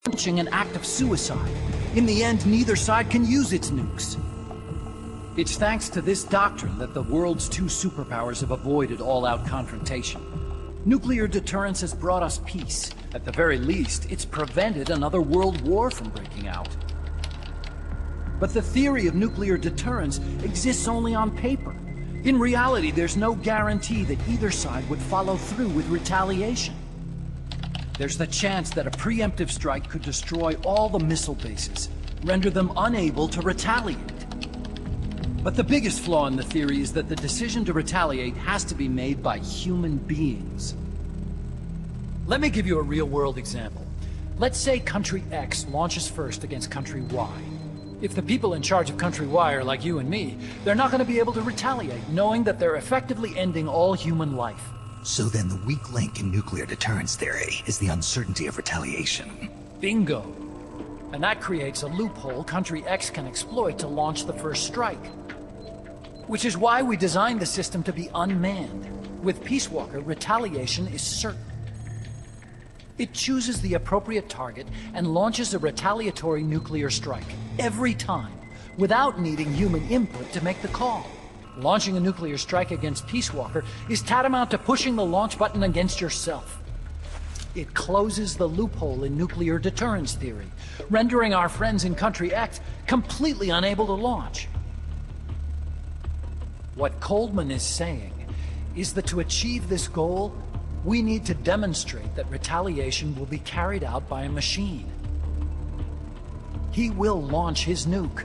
launching an act of suicide. In the end, neither side can use its nukes. It's thanks to this doctrine that the world's two superpowers have avoided all-out confrontation. Nuclear deterrence has brought us peace. At the very least, it's prevented another world war from breaking out. But the theory of nuclear deterrence exists only on paper. In reality, there's no guarantee that either side would follow through with retaliation. There's the chance that a preemptive strike could destroy all the missile bases, render them unable to retaliate. But the biggest flaw in the theory is that the decision to retaliate has to be made by human beings. Let me give you a real-world example. Let's say Country X launches first against Country Y. If the people in charge of Country Y are like you and me, they're not going to be able to retaliate, knowing that they're effectively ending all human life. So then the weak link in nuclear deterrence theory is the uncertainty of retaliation. Bingo. And that creates a loophole Country X can exploit to launch the first strike. Which is why we designed the system to be unmanned. With Peace Walker, retaliation is certain. It chooses the appropriate target and launches a retaliatory nuclear strike, every time, without needing human input to make the call. Launching a nuclear strike against Peace Walker is tantamount to pushing the launch button against yourself. It closes the loophole in nuclear deterrence theory, rendering our friends in Country X completely unable to launch. What Coleman is saying is that to achieve this goal, we need to demonstrate that retaliation will be carried out by a machine. He will launch his nuke.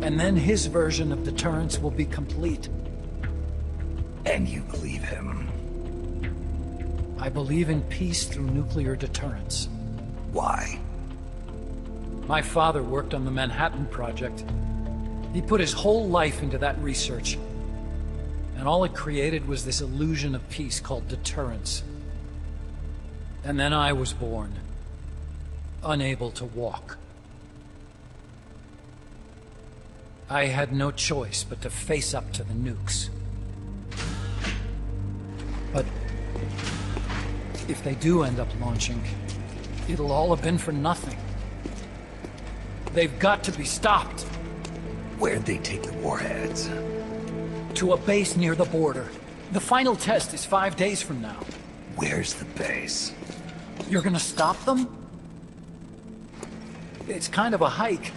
And then his version of deterrence will be complete. And you believe him? I believe in peace through nuclear deterrence. Why? My father worked on the Manhattan Project. He put his whole life into that research. And all it created was this illusion of peace called deterrence. And then I was born, unable to walk. I had no choice but to face up to the nukes. But if they do end up launching, it'll all have been for nothing. They've got to be stopped. Where'd they take the warheads? To a base near the border. The final test is 5 days from now. Where's the base? You're gonna stop them? It's kind of a hike.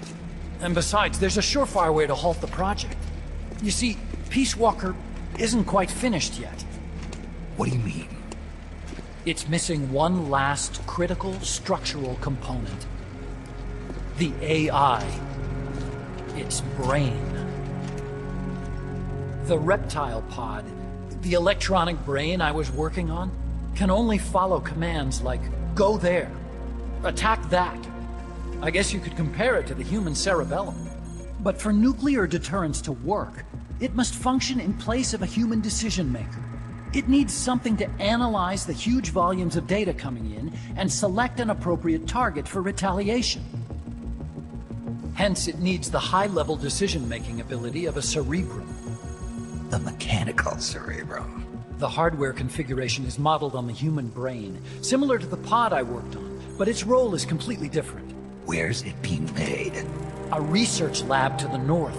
And besides, there's a surefire way to halt the project. You see, Peace Walker isn't quite finished yet. What do you mean? It's missing one last critical structural component. The AI. Its brain. The reptile pod, the electronic brain I was working on, can only follow commands like, go there, attack that. I guess you could compare it to the human cerebellum. But for nuclear deterrence to work, it must function in place of a human decision maker. It needs something to analyze the huge volumes of data coming in and select an appropriate target for retaliation. Hence, it needs the high-level decision-making ability of a cerebrum. The mechanical cerebrum. The hardware configuration is modeled on the human brain, similar to the pod I worked on, but its role is completely different. Where's it being made? A research lab to the north.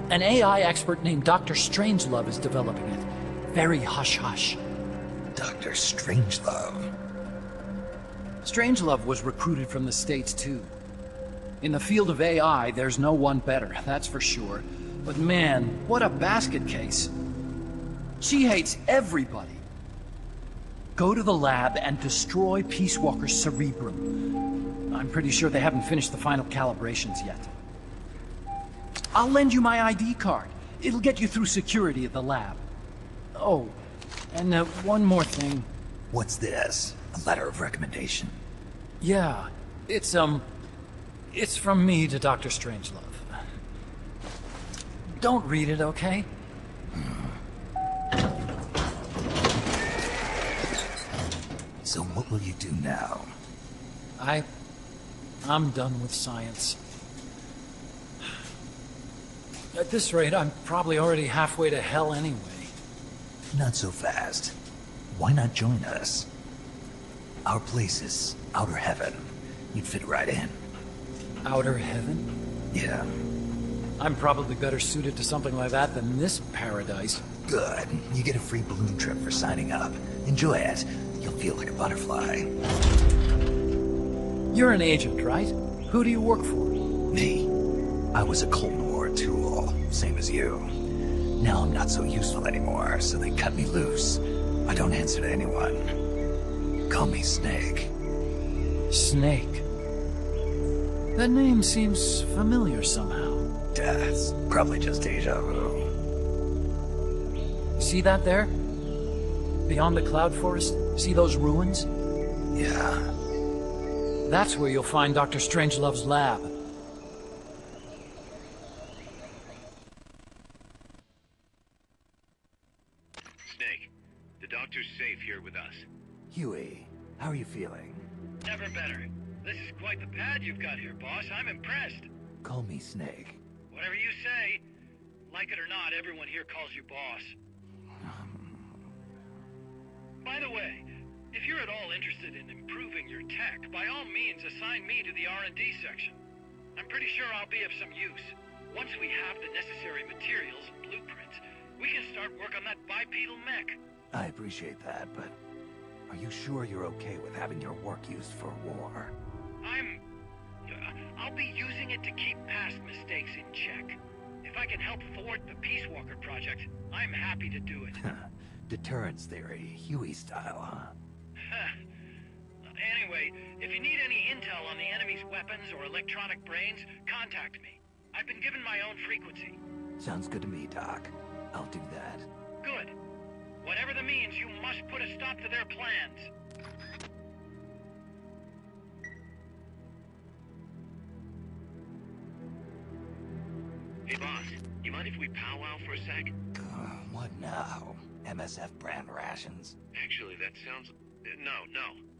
An AI expert named Dr. Strangelove is developing it. Very hush-hush. Dr. Strangelove? Strangelove was recruited from the States, too. In the field of AI, there's no one better, that's for sure. But man, what a basket case. She hates everybody. Go to the lab and destroy Peace Walker's cerebrum. I'm pretty sure they haven't finished the final calibrations yet. I'll lend you my ID card. It'll get you through security at the lab. Oh, and one more thing. What's this? A letter of recommendation? Yeah, it's from me to Dr. Strangelove. Don't read it, okay? So what will you do now? I'm done with science. At this rate, I'm probably already halfway to hell anyway. Not so fast. Why not join us? Our place is outer heaven. You'd fit right in. Outer heaven? Yeah. I'm probably better suited to something like that than this paradise. Good. You get a free balloon trip for signing up. Enjoy it. You'll feel like a butterfly. You're an agent, right? Who do you work for? Me? I was a Cold War tool, same as you. Now I'm not so useful anymore, so they cut me loose. I don't answer to anyone. Call me Snake. Snake. That name seems familiar somehow. Death. Probably just deja vu. See that there? Beyond the cloud forest? See those ruins? Yeah. That's where you'll find Dr. Strangelove's lab. Snake, the doctor's safe here with us. Huey, how are you feeling? Never better. This is quite the pad you've got here, boss. I'm impressed. Call me Snake. Whatever you say. Like it or not, everyone here calls you boss. By the way, if you're at all interested in improving your tech, by all means assign me to the R&D section. I'm pretty sure I'll be of some use. Once we have the necessary materials and blueprints, we can start work on that bipedal mech. I appreciate that, but are you sure you're okay with having your work used for war? I'll be using it to keep past mistakes in check. If I can help thwart the Peace Walker project, I'm happy to do it. Deterrence theory, Huey style, huh? Anyway, if you need any intel on the enemy's weapons or electronic brains, contact me. I've been given my own frequency. Sounds good to me, Doc. I'll do that. Good. Whatever the means, you must put a stop to their plans. Hey, boss. You mind if we powwow for a sec? What now? MSF brand rations? Actually, that sounds... No.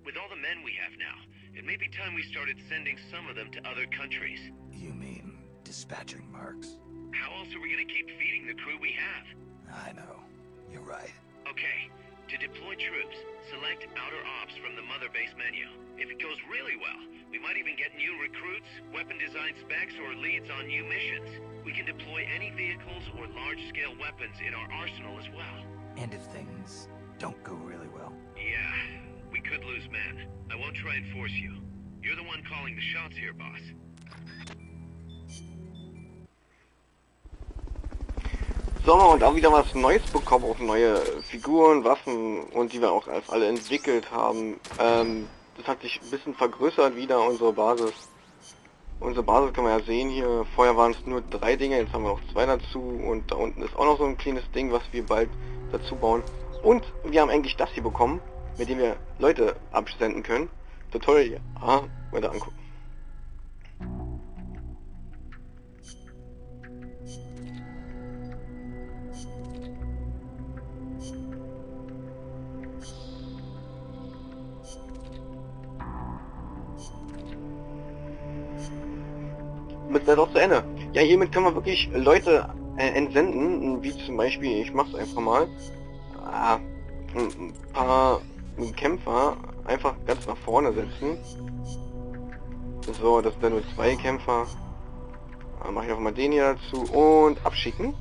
With all the men we have now, it may be time we started sending some of them to other countries. You mean dispatching mercs? How else are we gonna keep feeding the crew we have? I know. You're right. Okay. To deploy troops, select Outer Ops from the Mother Base menu. If it goes really well, we might even get new recruits, weapon design specs, or leads on new missions. We can deploy any vehicles or large-scale weapons in our arsenal as well. And if things don't go really well? Yeah, we could lose men. I won't try and force you. You're the one calling the shots here, boss. So, haben wir da wieder was Neues bekommen, auch neue Figuren, Waffen und die wir auch alle entwickelt haben. Das hat sich ein bisschen vergrößert wieder, unsere Basis. Unsere Basis kann man ja sehen hier. Vorher waren es nur 3 Dinge, jetzt haben wir noch 2 dazu und da unten ist auch noch so ein kleines Ding, was wir bald dazu bauen. Und wir haben eigentlich das hier bekommen, mit dem wir Leute absenden können. Tutorial hier. Weiter angucken. Mit der doch zu Ende. Ja, hiermit können wir wirklich Leute entsenden, wie zum Beispiel, ich mach's einfach mal, ein paar Kämpfer einfach ganz nach vorne setzen. So, das sind dann nur 2 Kämpfer. Mache ich auch mal den hier dazu und abschicken.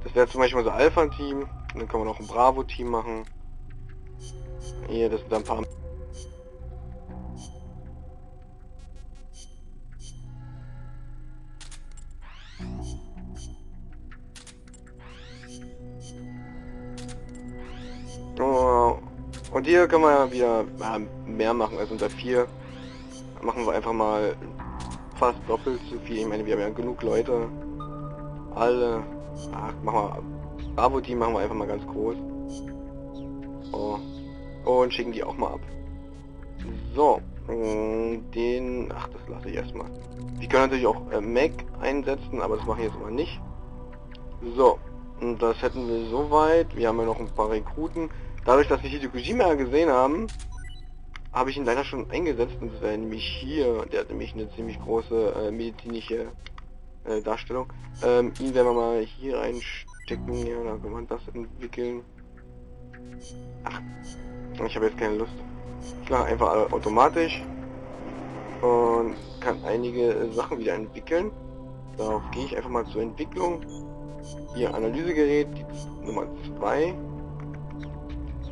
Das wäre zum Beispiel unser Alpha-Team. Dann können wir noch ein Bravo-Team machen. Hier, das sind dann ein paar... Und hier können wir wieder mehr machen als unter 4. Machen wir einfach mal fast doppelt so viel. Ich meine, wir haben ja genug Leute. Alle. Machen wir. Bravo-Team machen wir einfach mal ganz groß. Oh. Und schicken die auch mal ab. So. Den. Ach, das lasse ich erstmal. Die können natürlich auch Mac einsetzen, aber das mache ich jetzt mal nicht. So. Und das hätten wir soweit. Wir haben ja noch ein paar Rekruten. Dadurch, dass wir hier die Kojima gesehen haben, habe ich ihn leider schon eingesetzt. Und das wäre nämlich hier. Der hat nämlich eine ziemlich große medizinische Darstellung. Ihn werden wir mal hier reinstecken. Ja, da kann man das entwickeln. Ach, ich habe jetzt keine Lust. Ich mache einfach alle automatisch und kann einige Sachen wieder entwickeln. Darauf gehe ich einfach mal zur Entwicklung. Hier Analysegerät, die Nummer 2.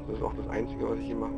Das ist auch das einzige, was ich hier mache.